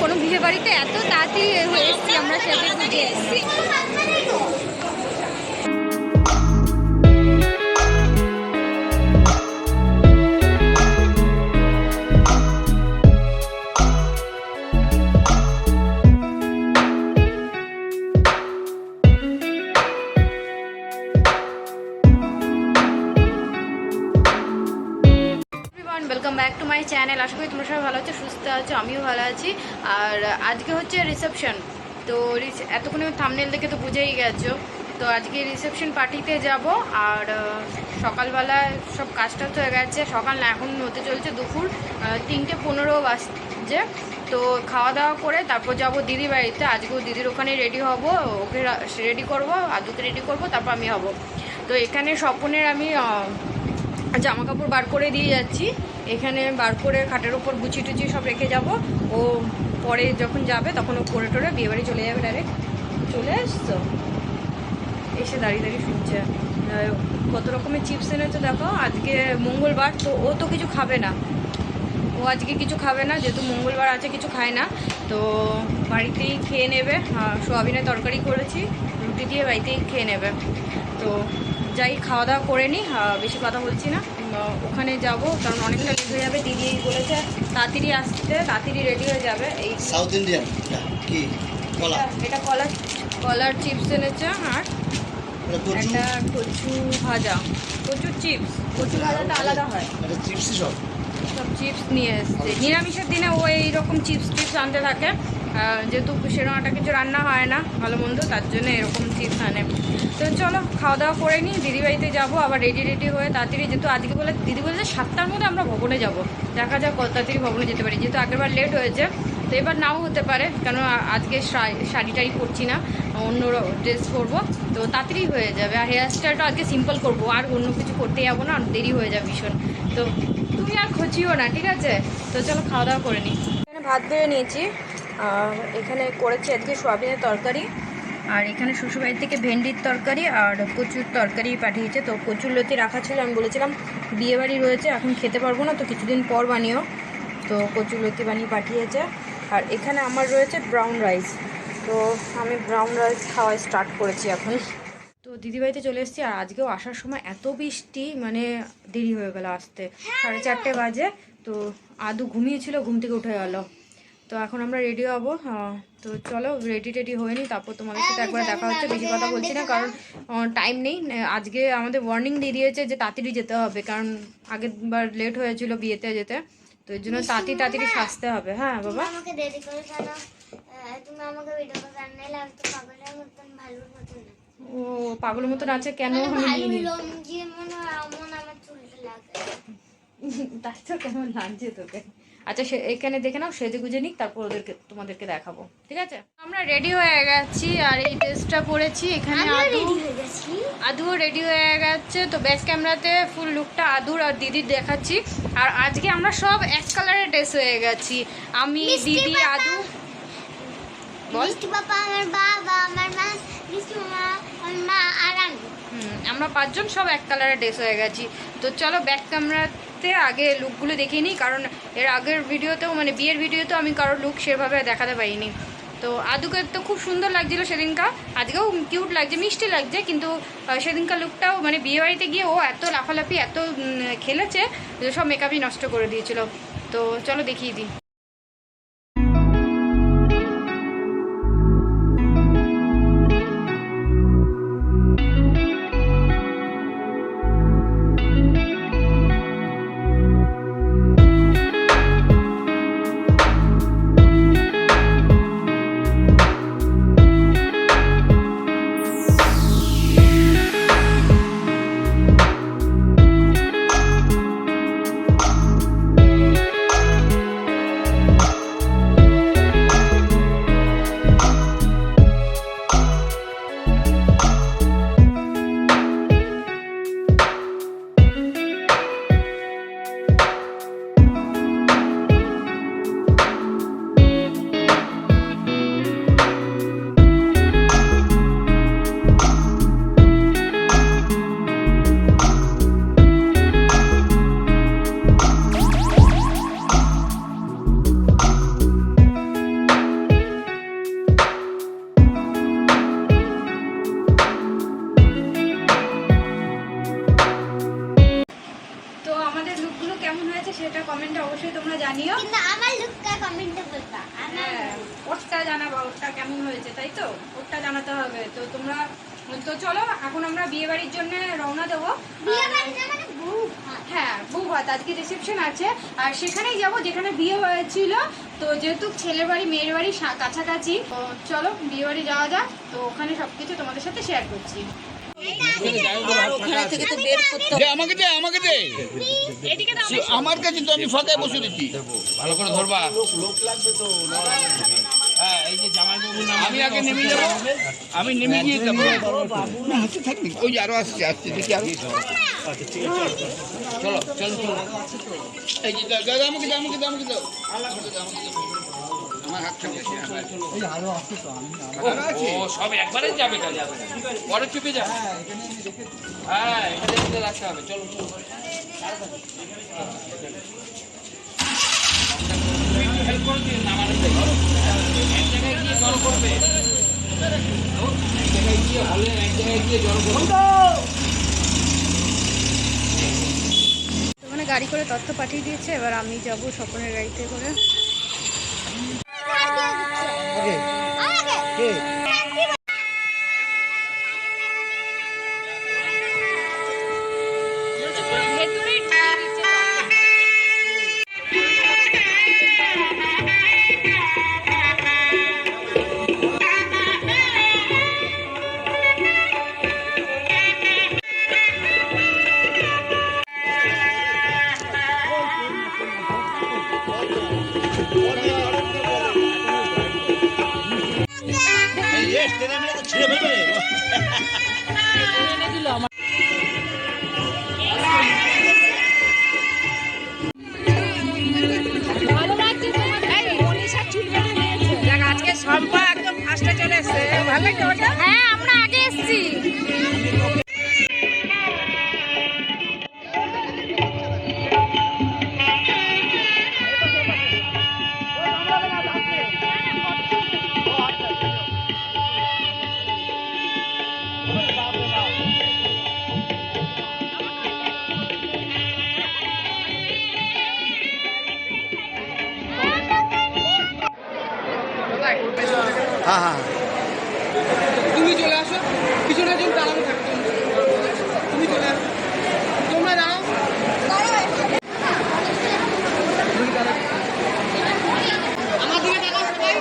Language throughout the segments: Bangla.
কোনো বিয়ে বাড়িতে এত তাড়াতাড়ি এসেছি আমরা, সেটা বুঝে এসেছি। Welcome back to my channel. আশা করি তোমরা সবাই ভালো আছো, সুস্থ আছো, আমিও ভালো আছি। আর আজকে হচ্ছে রিসেপশন। তো এতক্ষণে থাম্বনেল দেখে তো বুঝেই গেছো। তো আজকে রিসেপশন পার্টিতে যাব। আর সকালবেলা সব কাজটা তো হয়ে গেছে, সকাল না এখন হতে চলছে দুপুর 3:15 বাজছে। তো খাওয়া দাওয়া করে তারপর যাব দিদি বাড়িতে। আজকেও দিদির ওখানে রেডি হব, ওকে রেডি করবো, আদুকে রেডি করবো, তারপর আমি হব। তো এখানে স্বপনের আমি জামা কাপড় বার করে দিয়ে যাচ্ছি। এখানে বার করে খাটের ওপর গুছি টুচি সব রেখে যাব। ও পরে যখন যাবে তখন ও পরে টোরে বিয়েবাড়ি চলে যাবে ডাইরেক্ট। চলে আসছো, এসে দাঁড়িয়ে দাঁড়িয়ে শুনছে কত রকমের চিপস এনেছে দেখো। আজকে মঙ্গলবার, তো ও তো কিছু খাবে না, ও আজকে কিছু খাবে না, যেহেতু মঙ্গলবার আছে কিছু খায় না। তো বাড়িতেই খেয়ে নেবে। সোয়াবিনের তরকারি করেছি, রুটি দিয়ে বাড়িতেই খেয়ে নেবে। তো যাই খাওয়া দাওয়া করে নিই, বেশি কথা বলছি না। ওখানে যাব কারণ অনেকটা লেট হয়ে যাবে। দিদি বলেছে তাড়াতাড়ি আসতে, তাড়াতাড়ি রেডি হয়ে যাবে। এই সাউথ ইন্ডিয়ান কি কলা, এটা কলার চিপস এনেছে। আর একটা কচু ভাজা, কচুর চিপস। কচু ভাজাটা আলাদা হয়, চিপসই সব চিপস নিয়ে এসছে। নিরামিষের দিনে ও এইরকম চিপস আনতে থাকে, যেহেতু সেরকম একটা কিছু রান্না হয় না ভালো মন্দ, তার জন্য এরকম চিপস আনে। তো চলো খাওয়া দাওয়া করে নিই, দিদিবাড়িতে যাবো। আবার রেডি হয়ে তাড়াতাড়ি, যেহেতু আজকে বলে দিদি বলেছে 7টার মধ্যে আমরা ভবনে যাব। দেখা যাক কত তাড়াতাড়ি ভবনে যেতে পারি, যেহেতু আগেরবার লেট হয়েছে। তো এবার নাও হতে পারে, কেন আজকে শাড়ি টাড়ি পরছি না, অন্য ড্রেস পরবো। তো তাড়াতাড়ি হয়ে যাবে। আর হেয়ার স্টাইলটা আজকে সিম্পল করবো, আর অন্য কিছু করতে যাবো না, দেরি হয়ে যাবে ভীষণ। তো তুমি আর খচিও না, ঠিক আছে? তো চলো খাওয়া দাওয়া করে নিই। এখানে ভাত বেড়ে নিয়েছি, এখানে করেছি আজকে সোয়াবিনের তরকারি। আর এখানে শ্বশুরবাড়ি থেকে ভেন্ডির তরকারি আর কচুর তরকারি পাঠিয়েছে। তো কচুর লতি রাখা ছিল, আমি বলেছিলাম বিয়েবাড়ি রয়েছে এখন খেতে পারবো না, তো কিছুদিন পর বানিও। তো কচুর লতি বানিয়ে পাঠিয়েছে। আর এখানে আমার রয়েছে ব্রাউন রাইস। তো আমি ব্রাউন রাইস খাওয়া স্টার্ট করেছি এখন। তো দিদিবাড়িতে চলে এসেছি। আর আজকেও আসার সময় এত বৃষ্টি, মানে দেরি হয়ে গেল আসতে, 4:30 বাজে। তো আদু ঘুমিয়েছিল, ঘুম থেকে উঠে গেল। তো এখন আমরা রেডি হব। তো চলো রেডি হয়ে নিই, তারপর তোমাদের সাথে একবার দেখা হচ্ছে। বেশি কথা বলছি না কারণ টাইম নেই। আজকে আমাদের ওয়ার্নিং দিয়ে দিয়েছে যে তাড়াতাড়ি যেতে হবে, কারণ আগের বার লেট হয়েছিল বিয়েতে যেতে। তো এর জন্য তাড়াতাড়ি সাজতে হবে। হ্যাঁ বাবা, আমাকে দেরি করে ফেলো, তুমি আমাকে ভিডিও করে আনলে আমি তো পাগলের মতন ভালোর মতন। ও পাগলের মতন আছে কেন? আমি যেমন আমার চুলটা লাগে তাই তো, কেমন লাগছে তোকে? আচ্ছা এখানে দেখে নাও, সেজে গুজে নিক, তারপর তোমাদেরকে দেখাবো, ঠিক আছে? আমরা রেডি হয়ে গেছি। আর এই ড্রেসটা পরেছি। এখানে আদুও রেডি হয়ে গেছে। তো ব্যাক ক্যামেরাতে ফুল লুকটা আদুর আর দিদির দেখাচ্ছি। আর আজকে আমরা সব এক কালারের ড্রেস হয়ে গেছি, আমি, দিদি, আদু। বল। বাবা, আমার বাবা, আমার মা, আমার মা আর আমি, আমরা 5 জন সব এক কালারের ড্রেস হয়ে গেছি। তো চলো ব্যাক ক্যামেরাতে আগে লুকগুলো দেখিয়ে নিই, কারণ এর আগের ভিডিওতেও, মানে বিয়ের ভিডিওতেও আমি কারোর লুক সেভাবে দেখাতে পারিনি। তো আদুকে তো খুব সুন্দর লাগছিল সেদিনকা, আজকেও কিউট লাগছে, মিষ্টি লাগছে। কিন্তু সেদিনকার লুকটাও, মানে বিয়ে বাড়িতে গিয়ে ও এত লাফালাফি এত খেলেছে, সব মেকআপই নষ্ট করে দিয়েছিল। তো চলো দেখিয়ে দিই। হয়েছে, তাই তো? ওটা জানাতে হবে। তো তোমরা তো চলো এখন আমরা বিয়ে বাড়ির জন্য রওনা দেবো। হ্যাঁ, বউ ভাত, আজকে রিসেপশন আছে আর সেখানেই যাব যেখানে বিয়ে হয়েছিল। তো যেহেতু ছেলের বাড়ি মেয়ের বাড়ি কাছাকাছি, তো চলো বিয়ে বাড়ি যাওয়া যাক। তো ওখানে সবকিছু তোমাদের সাথে শেয়ার করছি। আমার কাছে তো আমি ফাঁকায় বসে দিচ্ছি। ভালো করে ধরবা। হ্যাঁ, এই যে জামাইবাবুর নাম আমি আগে নেমে যাবো। আমি নেমে গিয়ে যাবো। না, হাতে থাকবি। ওই যে আরো আসছে দেখি আরো। চলো চলো চলো। এই যে দাদা আমাকে দাও, আমাকে দাও, আমাকে দাও। আমার হাত থাকবে। ও সব একবারে যাবে, পরে চুপে যাবে। হ্যাঁ, এখানে রাখতে হবে। চলো চলো। হেল্প করে দিন আমার এক জায়গায় গিয়ে জড়ো করবে, এক জায়গায় গিয়ে হলে এক জায়গায় গিয়ে জড়ো করবে। ওখানে গাড়ি করে তথ্য পাঠিয়ে দিয়েছে, এবার আমি যাব স্বপনের গাড়িতে করে। আজকে সম্পা একদম ফার্স্টে চলে এসছে, ভালো লাগছে ওটা? হ্যাঁ, আমরা আগে এসেছি। হ্যাঁ হ্যাঁ তুমি চলে আসো, পিছনে জন দাঁড়ানো থাকবে। তুমি চলে আসো, তোমরা দাঁড়াও। আমার দিকে তাকাও সবাই।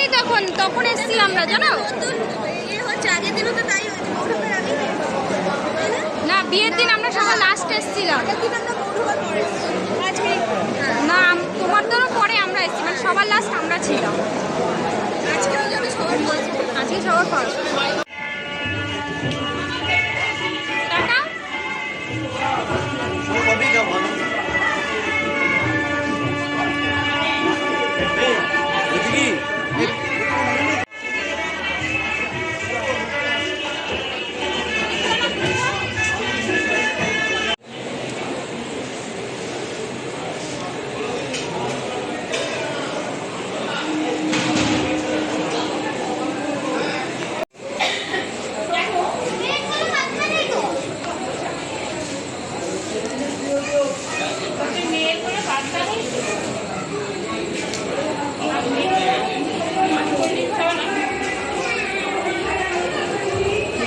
হয়নি তখন এসেছি আমরা, জানো না, বিয়ের দিন আমরা সবাই লাস্ট এসেছিলাম না, তোমার তো পরে আমরা এসেছি, মানে সবার লাস্ট আমরা ছিলাম। আজকে সবার ফার্স্ট। টাটা। কবে যাবো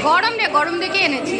গরম রে, গরম দেখে এনেছি।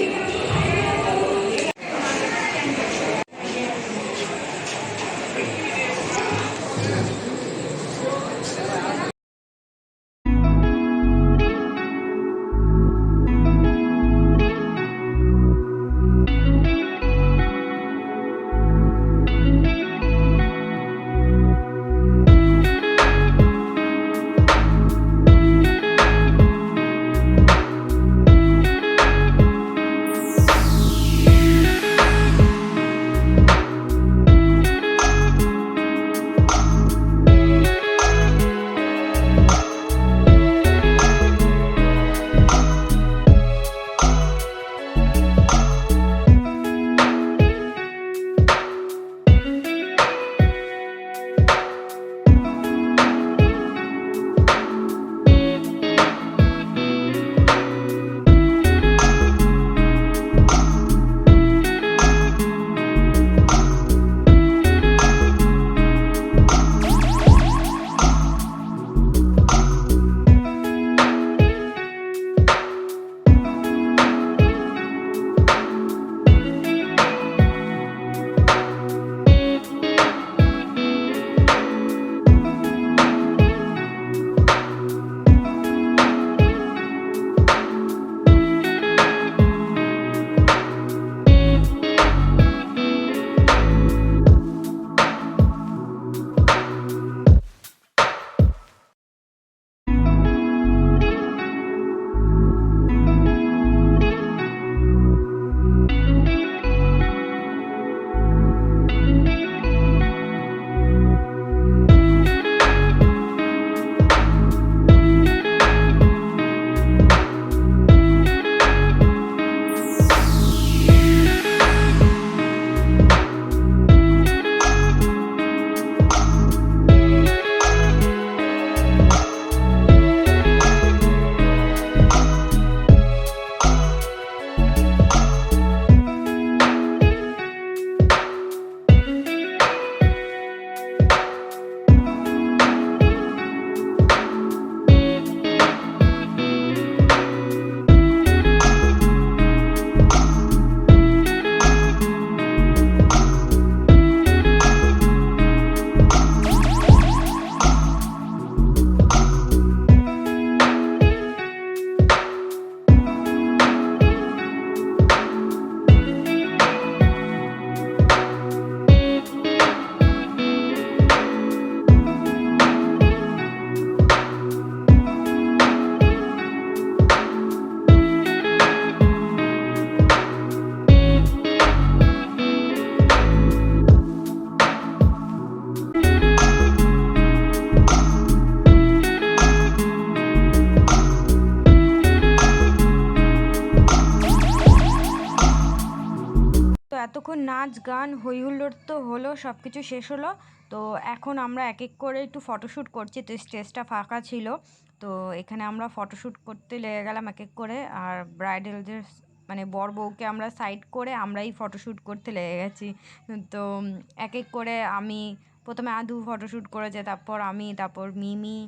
এতক্ষণ নাচ গান হই হুল্লোড় তো হলো, সব কিছু শেষ হলো। তো এখন আমরা এক এক করে একটু ফটোশ্যুট করছি। তো স্টেজটা ফাঁকা ছিল, তো এখানে আমরা ফটোশ্যুট করতে লেগে গেলাম এক এক করে। আর ব্রাইডালদের মানে বর বউকে আমরা সাইড করে আমরাই ফটোশ্যুট করতে লেগে গেছি। তো এক এক করে আমি প্রথমে আদু ফটোশ্যুট করেছে, তারপর আমি, তারপর মিমি,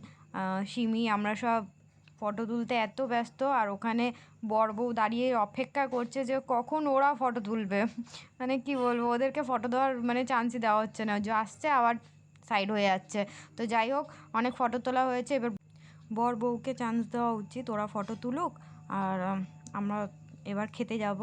সিমি, আমরা সব ফটো তুলতে এত ব্যস্ত। আর ওখানে বর বউ দাঁড়িয়ে অপেক্ষা করছে যে কখন ওরা ফটো তুলবে। মানে কি বলবো, ওদেরকে ফটো দেওয়ার মানে চান্সই দেওয়া হচ্ছে না, যে আসছে আবার সাইড হয়ে যাচ্ছে। তো যাই হোক, অনেক ফটো তোলা হয়েছে। এবার বর বউকে চান্স দেওয়া উচিত, ওরা ফটো তুলুক আর আমরা এবার খেতে যাব।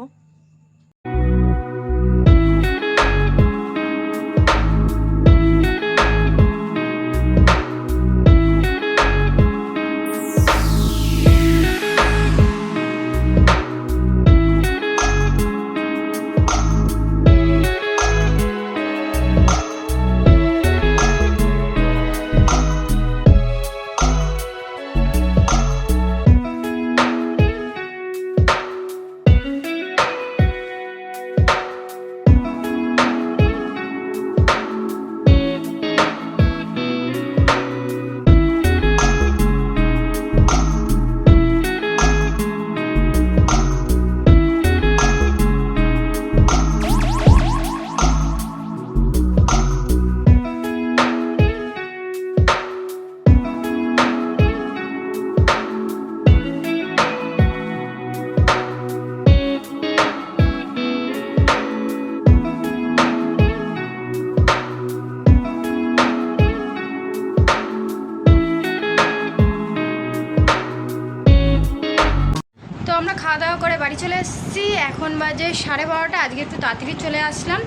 তো আমরা খাওয়া দাওয়া করে বাড়ি চলে এসেছি, এখন বাজে 12:30। আজকে একটু তাড়াতাড়ি চলে আসলাম,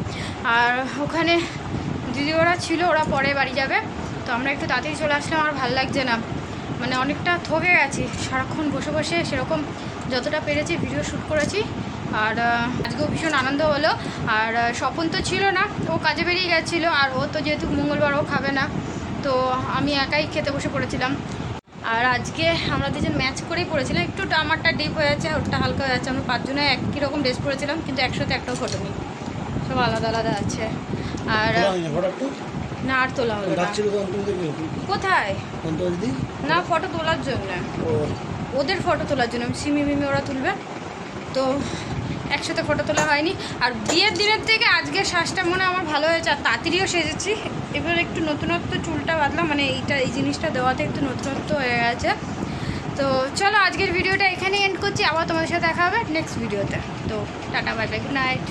আর ওখানে দিদি ওরা ছিল, ওরা পরে বাড়ি যাবে। তো আমরা একটু তাড়াতাড়ি চলে আসলাম, আর ভালো লাগছে না, মানে অনেকটা থকে গেছি সারাক্ষণ বসে বসে। সেরকম যতটা পেরেছি ভিডিও শ্যুট করেছি, আর আজকেও ভীষণ আনন্দ হলো। আর স্বপন তো ছিল না, ও কাজে বেরিয়ে গেছিলো, আর ও তো যেহেতু মঙ্গলবার ও খাবে না, তো আমি একাই খেতে বসে পড়েছিলাম। আর আজকে আমরা দুজন ম্যাচ করেই পড়েছিলাম, একটু আমারটা ডিপ হয়ে যাচ্ছে, ওরটা হালকা হয়ে যাচ্ছে। আমরা 5 জনে একই রকম ড্রেস পরেছিলাম, কিন্তু একসাথে একটাও ফটো নেই, সব আলাদা আলাদা আছে। আর না, আর তোলা হলো না। কোথায় না, ফটো তোলার জন্য, ওদের ফটো তোলার জন্য সিমি মিমি ওরা তুলবে, তো একসাথে ফটো তোলা হয়নি। আর বিয়ের দিনের থেকে আজকের শ্বাসটা মনে আমার ভালো হয়েছে, আর তাড়াতাড়িও সেজেছি। এবার একটু নতুনত্ব চুলটা বাঁধলাম, মানে এই জিনিসটা দেওয়াতে একটু নতুনত্ব হয়ে গেছে। তো চলো আজকের ভিডিওটা এখানেই এন্ড করছি, আবার তোমাদের সাথে দেখা হবে নেক্সট ভিডিওতে। তো tata, bye bye, good night.